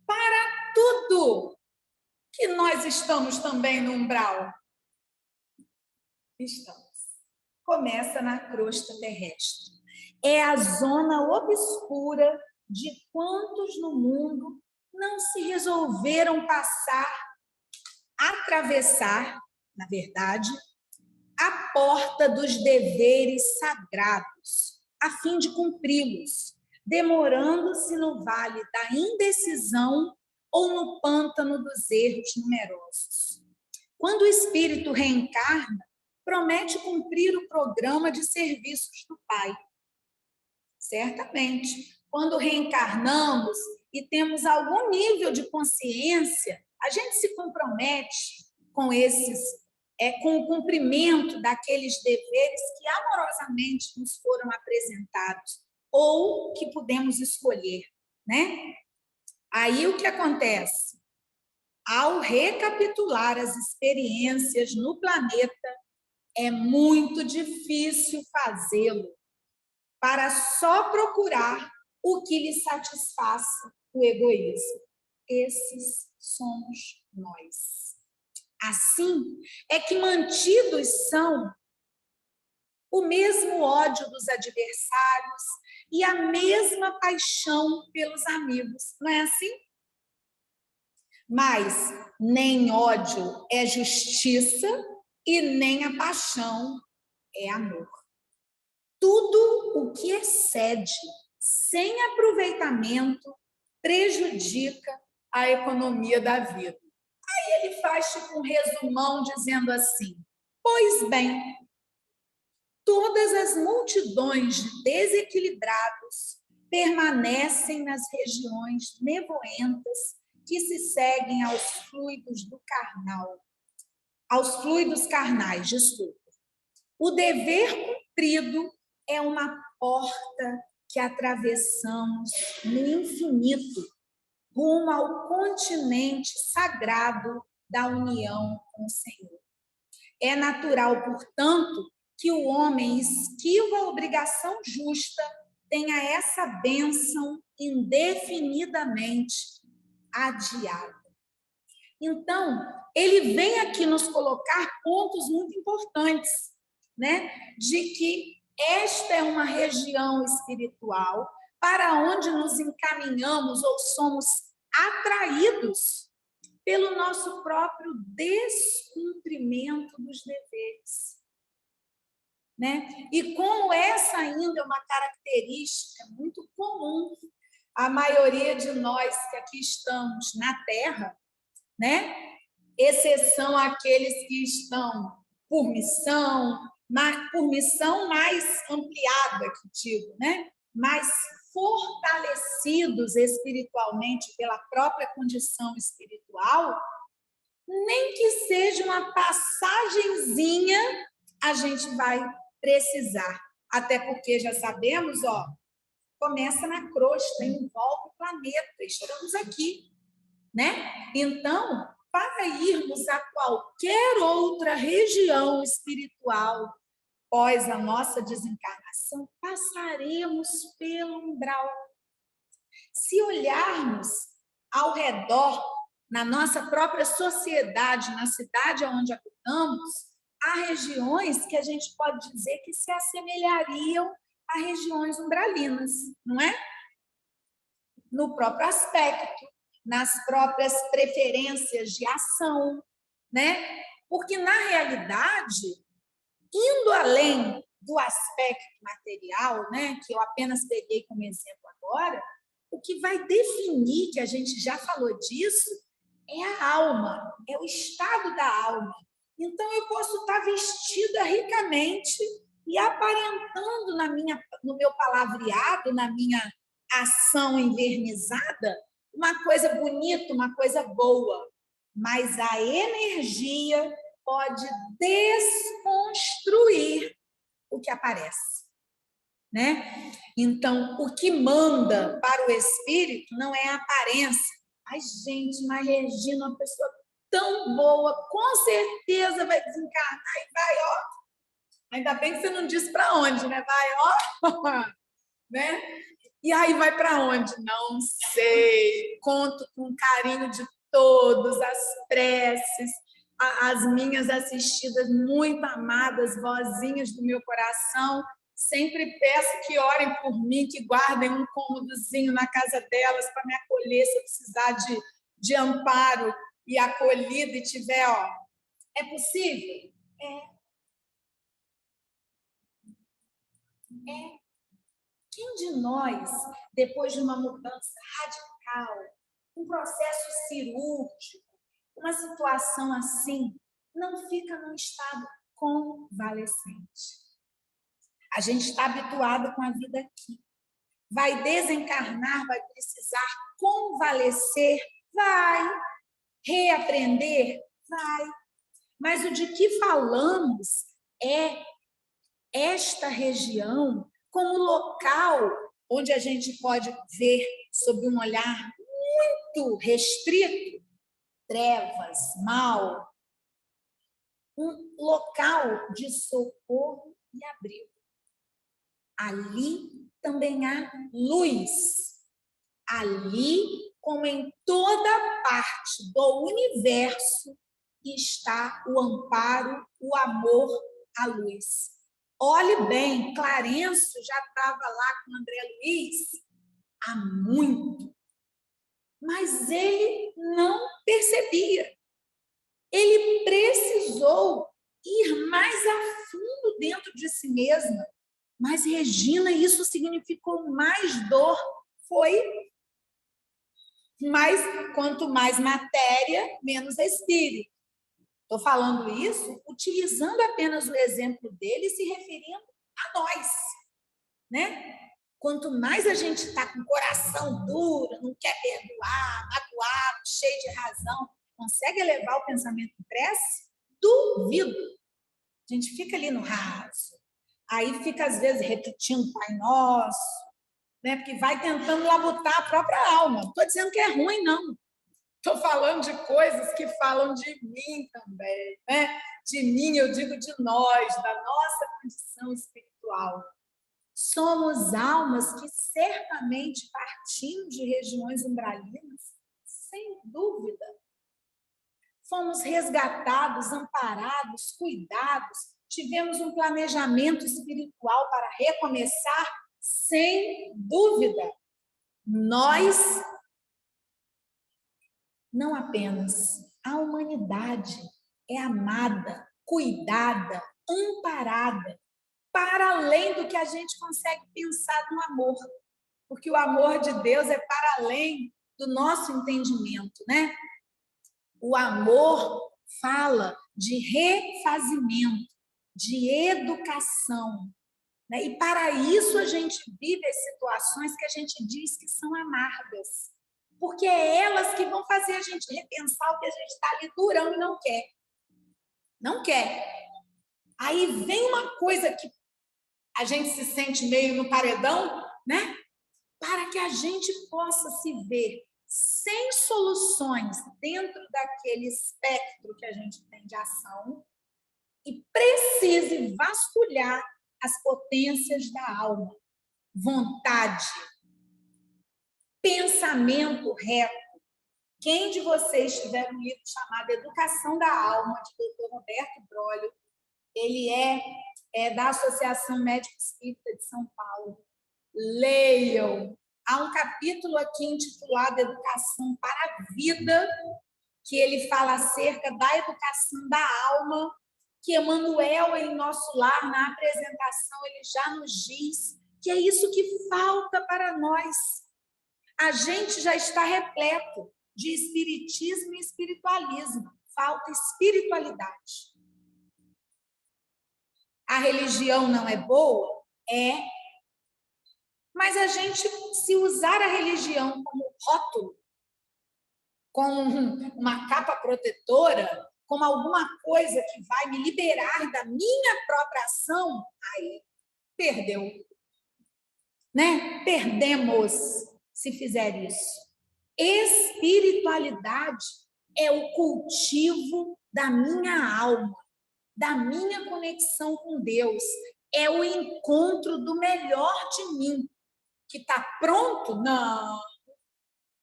Para tudo que nós estamos também no umbral. Estamos. Começa na crosta terrestre. É a zona obscura de quantos no mundo não se resolveram atravessar, na verdade, a porta dos deveres sagrados, a fim de cumpri-los, demorando-se no vale da indecisão ou no pântano dos erros numerosos. Quando o espírito reencarna, promete cumprir o programa de serviços do Pai. Certamente, quando reencarnamos e temos algum nível de consciência, a gente se compromete com com o cumprimento daqueles deveres que amorosamente nos foram apresentados ou que pudemos escolher, né? Aí o que acontece? Ao recapitular as experiências no planeta, é muito difícil fazê-lo para só procurar o que lhe satisfaça o egoísmo. Esses somos nós. Assim é que mantidos são o mesmo ódio dos adversários e a mesma paixão pelos amigos. Não é assim? Mas nem ódio é justiça e nem a paixão é amor. Tudo o que excede sem aproveitamento prejudica a economia da vida. Aí ele faz tipo um resumão dizendo assim: pois bem, todas as multidões de desequilibrados permanecem nas regiões nevoentas que se seguem aos fluidos carnais, desculpa. O dever cumprido é uma porta que atravessamos no infinito, rumo ao continente sagrado da união com o Senhor. É natural, portanto, que o homem esquiva a obrigação justa, tenha essa bênção indefinidamente adiada. Então, ele vem aqui nos colocar pontos muito importantes, né? De que esta é uma região espiritual para onde nos encaminhamos ou somos atraídos pelo nosso próprio descumprimento dos deveres. Né? E como essa ainda é uma característica muito comum, a maioria de nós que aqui estamos na Terra, né? Exceção aqueles que estão por missão mais ampliada, que digo, né? Mais fortalecidos espiritualmente pela própria condição espiritual, nem que seja uma passagenzinha a gente vai precisar. Até porque já sabemos, ó, começa na crosta, envolve o planeta, estamos aqui, né? Então, para irmos a qualquer outra região espiritual após a nossa desencarnação, passaremos pelo umbral. Se olharmos ao redor, na nossa própria sociedade, na cidade onde habitamos, há regiões que a gente pode dizer que se assemelhariam a regiões umbralinas, não é? No próprio aspecto, nas próprias preferências de ação, né? Porque, na realidade, indo além do aspecto material, né, que eu apenas peguei como exemplo agora, o que vai definir, que a gente já falou disso, é a alma, é o estado da alma. Então, eu posso estar vestida ricamente e aparentando no meu palavreado, na minha ação envernizada, uma coisa bonita, uma coisa boa, mas a energia pode desconstruir o que aparece, né? Então, o que manda para o espírito não é a aparência. Ai, gente, mas Regina, uma pessoa tão boa, com certeza vai desencarnar e vai, ó. Ainda bem que você não disse para onde, né? Vai, ó, né? E aí vai para onde? Não sei. Conto com carinho de todos, as preces, as minhas assistidas muito amadas, vozinhas do meu coração. Sempre peço que orem por mim, que guardem um cômodozinho na casa delas para me acolher se eu precisar de amparo e acolhida e tiver, ó. É possível? É. Quem de nós, depois de uma mudança radical, um processo cirúrgico, uma situação assim, não fica num estado convalescente? A gente está habituado com a vida aqui. Vai desencarnar, vai precisar convalescer? Vai. Reaprender? Vai. Mas o de que falamos é esta região como local onde a gente pode ver sob um olhar muito restrito trevas, mal, um local de socorro e abrigo. Ali também há luz. Ali, como em toda parte do universo, está o amparo, o amor, a luz. Olhe bem, Clarencio já estava lá com o André Luiz há muito, mas ele não percebia. Ele precisou ir mais a fundo dentro de si mesma. Mas, Regina, isso significou mais dor. Foi. Mas, quanto mais matéria, menos espírito. Estou falando isso utilizando apenas o exemplo dele e se referindo a nós, né? Quanto mais a gente está com o coração duro, não quer perdoar, magoado, cheio de razão, consegue elevar o pensamento em prece? Duvido. A gente fica ali no raso. Aí fica, às vezes, repetindo o Pai Nosso, né? Porque vai tentando labutar a própria alma. Não estou dizendo que é ruim, não. Estou falando de coisas que falam de mim também, né? De mim, eu digo de nós, da nossa condição espiritual. Somos almas que certamente partimos de regiões umbralinas, sem dúvida. Fomos resgatados, amparados, cuidados, tivemos um planejamento espiritual para recomeçar, sem dúvida. Nós, não apenas, a humanidade é amada, cuidada, amparada, para além do que a gente consegue pensar no amor. Porque o amor de Deus é para além do nosso entendimento, né? O amor fala de refazimento, de educação, né? E para isso a gente vive as situações que a gente diz que são amargas, porque é elas que vão fazer a gente repensar o que a gente está ali durão e não quer. Não quer. Aí vem uma coisa que a gente se sente meio no paredão, né? Para que a gente possa se ver sem soluções dentro daquele espectro que a gente tem de ação e precise vasculhar as potências da alma, vontade, pensamento reto. Quem de vocês tiver um livro chamado Educação da Alma, de Dr. Roberto Brolio, ele é da Associação Médica Espírita de São Paulo. Leiam. Há um capítulo aqui intitulado Educação para a Vida, que ele fala acerca da educação da alma, que Emmanuel, em Nosso Lar, na apresentação, ele já nos diz que é isso que falta para nós. A gente já está repleto de espiritismo e espiritualismo. Falta espiritualidade. A religião não é boa? É. Mas a gente, se usar a religião como rótulo, como uma capa protetora, como alguma coisa que vai me liberar da minha própria ação, aí perdeu. Né? Perdemos se fizer isso. Espiritualidade é o cultivo da minha alma, da minha conexão com Deus. É o encontro do melhor de mim. Que está pronto? Não.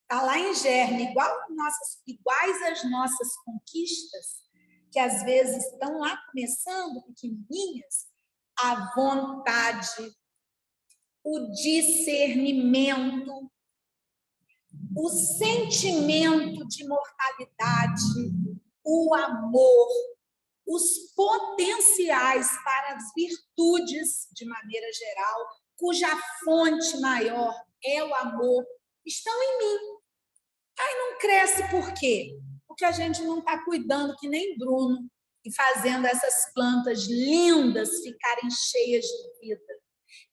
Está lá em germe, iguais às nossas conquistas, que às vezes estão lá começando, pequenininhas, a vontade, o discernimento, o sentimento de mortalidade, o amor, os potenciais para as virtudes, de maneira geral, cuja fonte maior é o amor, estão em mim. Aí não cresce por quê? Porque a gente não está cuidando que nem Bruno e fazendo essas plantas lindas ficarem cheias de vida.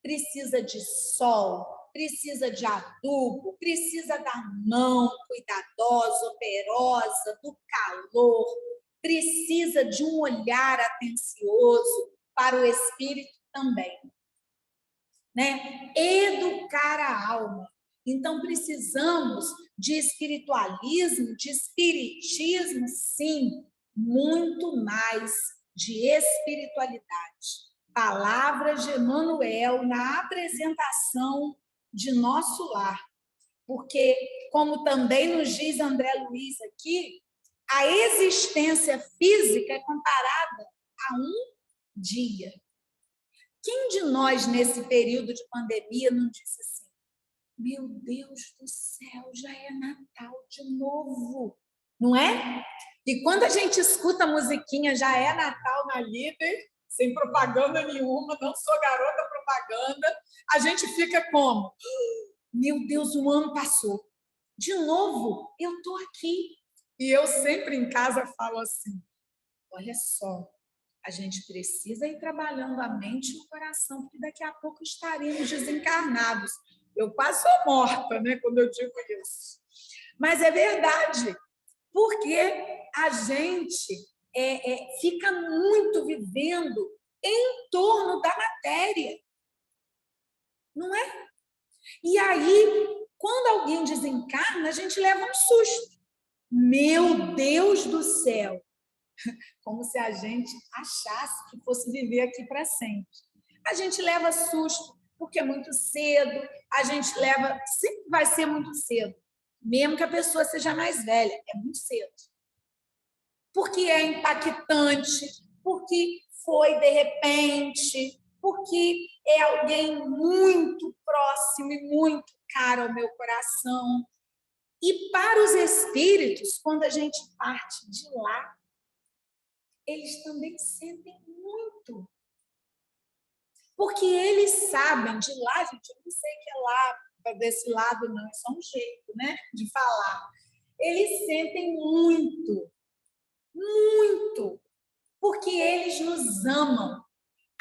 Precisa de sol, precisa de adubo, precisa da mão cuidadosa, operosa, do calor, precisa de um olhar atencioso para o espírito também. Né? Educar a alma. Então, precisamos de espiritualismo, de espiritismo, sim, muito mais de espiritualidade. Palavras de Emmanuel na apresentação de Nosso Lar. Porque, como também nos diz André Luiz aqui, a existência física é comparada a um dia. Quem de nós, nesse período de pandemia, não disse assim, meu Deus do céu, já é Natal de novo, não é? E quando a gente escuta a musiquinha, já é Natal na Líder, sem propaganda nenhuma, não sou garota propaganda, a gente fica como? Meu Deus, o ano passou. De novo, eu estou aqui. E eu sempre em casa falo assim, olha só, a gente precisa ir trabalhando a mente e o coração, porque daqui a pouco estaremos desencarnados. Eu quase sou morta, né, quando eu digo isso. Mas é verdade, porque a gente fica muito vivendo em torno da matéria. Não é? E aí, quando alguém desencarna, a gente leva um susto. Meu Deus do céu! Como se a gente achasse que fosse viver aqui para sempre. A gente leva susto, porque é muito cedo, a gente leva, sempre vai ser muito cedo, mesmo que a pessoa seja mais velha, é muito cedo. Porque é impactante, porque foi de repente, porque é alguém muito próximo e muito caro ao meu coração. E para os espíritos, quando a gente parte de lá, eles também sentem muito. Porque eles sabem, de lá, gente, eu não sei que é lá, desse lado não, é só um jeito, né, de falar. Eles sentem muito, muito, porque eles nos amam.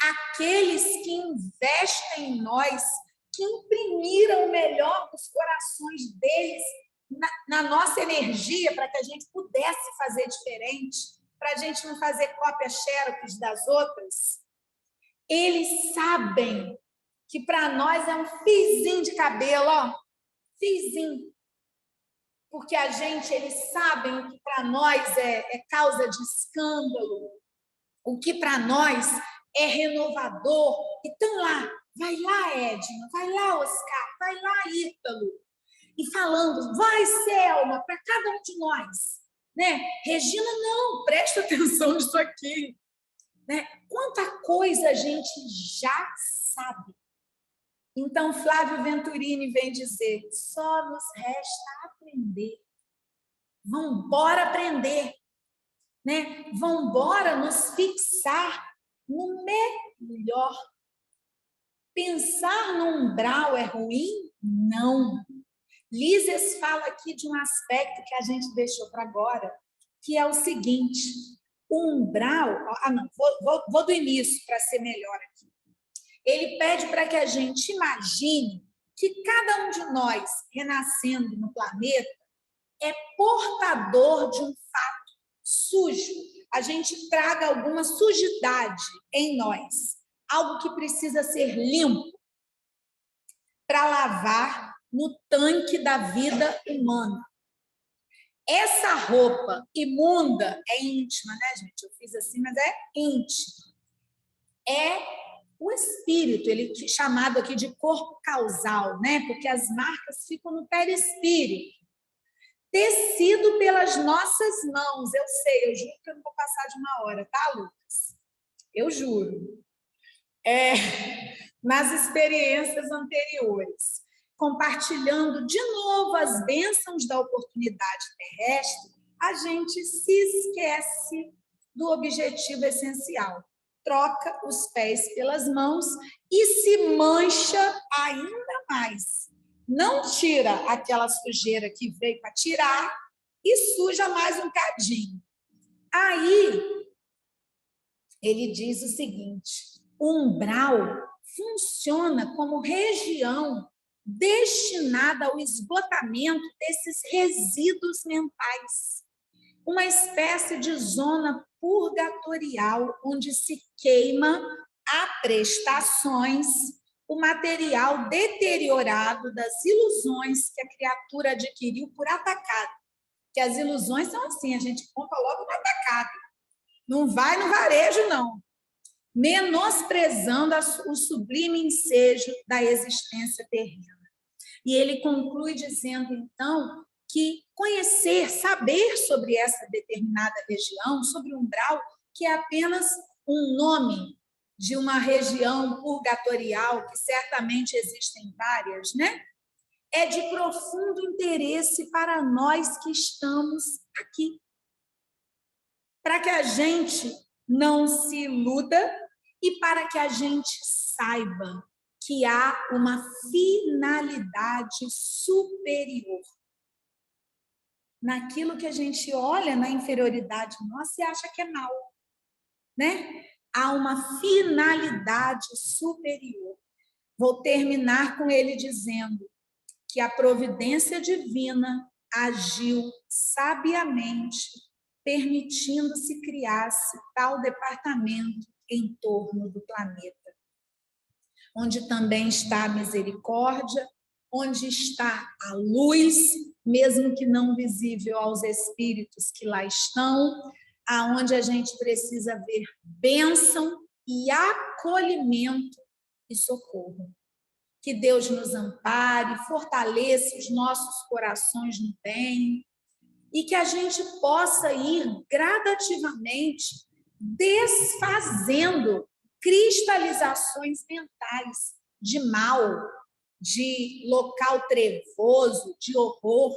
Aqueles que investem em nós, que imprimiram o melhor dos corações deles na nossa energia para que a gente pudesse fazer diferente, para a gente não fazer cópia xerox das outras, eles sabem que para nós é um fiozinho de cabelo, ó, fiozinho. Porque a gente, eles sabem o que para nós é causa de escândalo, o que para nós é renovador. Então vai lá, Edna, vai lá, Oscar, vai lá, Ítalo. E falando, vai, Selma, para cada um de nós. Né? Regina, não, presta atenção nisso aqui. Né? Quanta coisa a gente já sabe. Então, Flávio Venturini vem dizer, só nos resta aprender. Vamos embora aprender. Né? Vamos embora nos fixar no melhor. Pensar no umbral é ruim? Não. Lises fala aqui de um aspecto que a gente deixou para agora, que é o seguinte, o umbral... não, vou do início para ser melhor aqui. Ele pede para que a gente imagine que cada um de nós, renascendo no planeta, é portador de um fato sujo. A gente traga alguma sujidade em nós, algo que precisa ser limpo para lavar no tanque da vida humana. Essa roupa imunda é íntima, né, gente? Eu fiz assim, mas é íntima. É o espírito, ele é chamado aqui de corpo causal, né? Porque as marcas ficam no perispírito. Tecido pelas nossas mãos. Eu sei, eu juro que eu não vou passar de uma hora, tá, Lucas? Eu juro. Nas experiências anteriores, compartilhando de novo as bênçãos da oportunidade terrestre, a gente se esquece do objetivo essencial. Troca os pés pelas mãos e se mancha ainda mais. Não tira aquela sujeira que veio para tirar e suja mais um cadinho. Aí, ele diz o seguinte, o umbral funciona como região destinada ao esgotamento desses resíduos mentais. Uma espécie de zona purgatorial onde se queima a prestações o material deteriorado das ilusões que a criatura adquiriu por atacado. Que as ilusões são assim, a gente compra logo no atacado. Não vai no varejo, não. Menosprezando o sublime ensejo da existência terrena. E ele conclui dizendo, então, que conhecer, saber sobre essa determinada região, sobre o umbral, que é apenas um nome de uma região purgatorial, que certamente existem várias, né? É de profundo interesse para nós que estamos aqui. Para que a gente não se iluda e para que a gente saiba que há uma finalidade superior. Naquilo que a gente olha na inferioridade nossa e acha que é mal, né? Há uma finalidade superior. Vou terminar com ele dizendo que a providência divina agiu sabiamente, permitindo-se criasse tal departamento em torno do planeta, onde também está a misericórdia, onde está a luz mesmo que não visível aos espíritos que lá estão, aonde a gente precisa ver bênção e acolhimento e socorro. Que Deus nos ampare, fortaleça os nossos corações no bem e que a gente possa ir gradativamente desfazendo cristalizações mentais de mal, de local trevoso, de horror,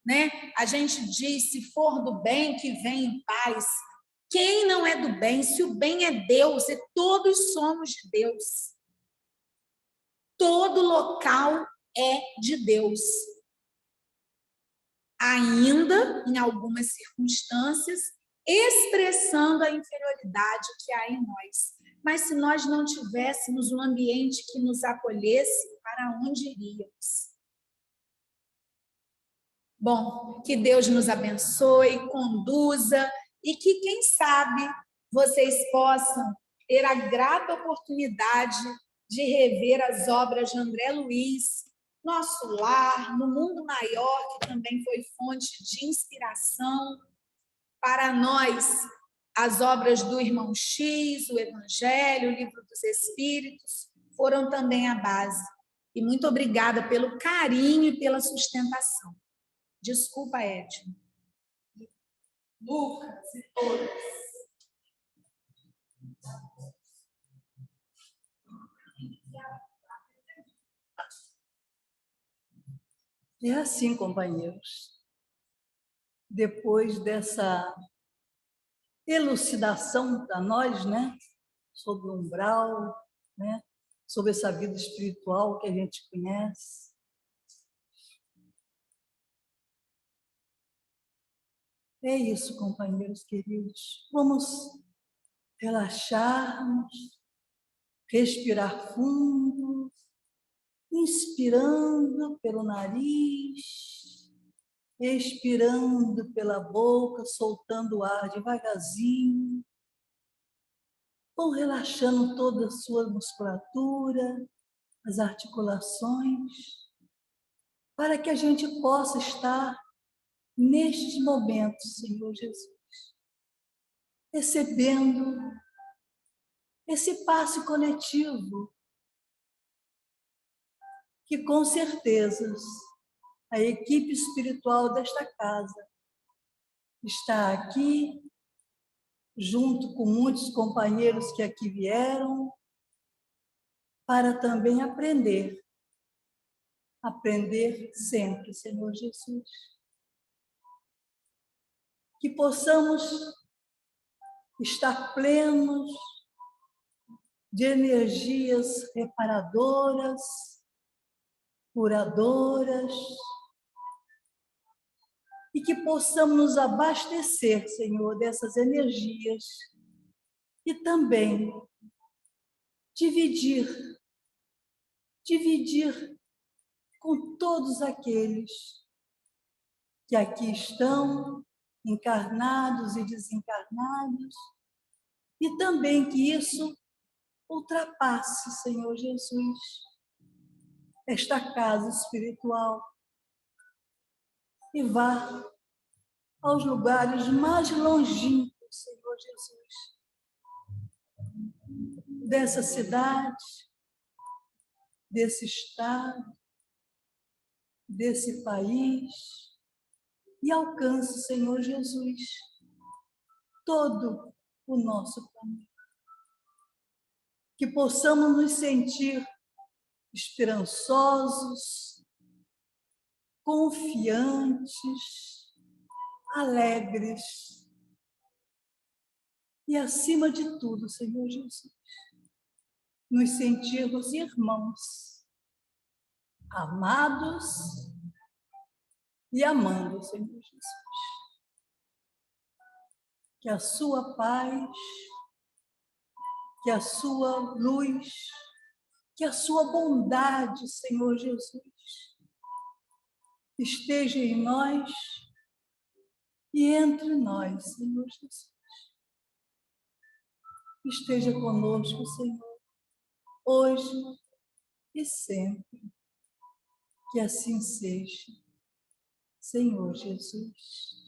né? A gente diz, se for do bem, que vem em paz. Quem não é do bem? Se o bem é Deus, e todos somos de Deus. Todo local é de Deus. Ainda, em algumas circunstâncias, expressando a inferioridade que há em nós. Mas se nós não tivéssemos um ambiente que nos acolhesse, para onde iríamos? Bom, que Deus nos abençoe, conduza e que, quem sabe, vocês possam ter a grata oportunidade de rever as obras de André Luiz, Nosso Lar, No Mundo Maior, que também foi fonte de inspiração para nós, as obras do Irmão X, o Evangelho, o Livro dos Espíritos, foram também a base. E muito obrigada pelo carinho e pela sustentação. Desculpa, Edson. Lucas e todos. É assim, companheiros. Depois dessa elucidação para nós, né, sobre o umbral, né, sobre essa vida espiritual que a gente conhece, é isso, companheiros queridos. Vamos relaxarmos, respirar fundo, inspirando pelo nariz, expirando pela boca, soltando o ar devagarzinho. Vão relaxando toda a sua musculatura, as articulações, para que a gente possa estar nestes momentos, Senhor Jesus, recebendo esse passe coletivo, que com certeza a equipe espiritual desta casa está aqui, junto com muitos companheiros que aqui vieram, para também aprender. Aprender sempre, Senhor Jesus. Que possamos estar plenos de energias reparadoras, curadoras, e que possamos nos abastecer, Senhor, dessas energias e também dividir com todos aqueles que aqui estão, encarnados e desencarnados, e também que isso ultrapasse, Senhor Jesus, esta casa espiritual e vá aos lugares mais longínquos, Senhor Jesus, dessa cidade, desse estado, desse país, e alcance, Senhor Jesus, todo o nosso planeta. Que possamos nos sentir esperançosos, confiantes, alegres e, acima de tudo, Senhor Jesus, nos sentirmos irmãos, amados e amando, Senhor Jesus. Que a sua paz, que a sua luz, que a sua bondade, Senhor Jesus, esteja em nós e entre nós, Senhor Jesus. Esteja conosco, Senhor, hoje e sempre. Que assim seja. Senhor Jesus.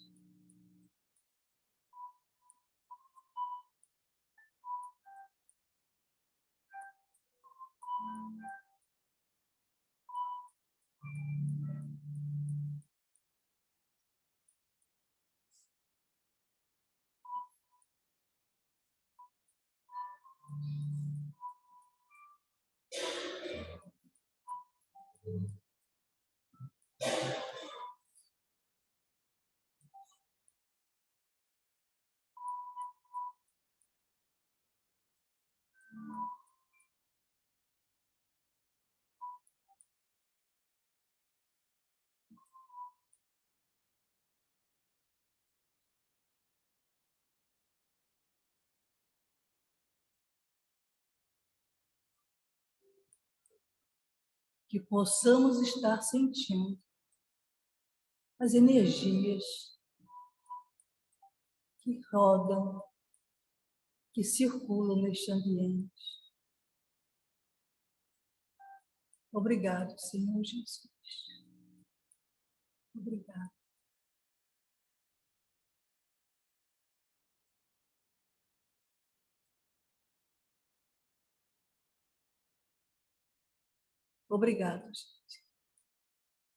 Que possamos estar sentindo as energias que rodam, que circulam neste ambiente. Obrigado, Senhor Jesus. Obrigado. Obrigado, gente.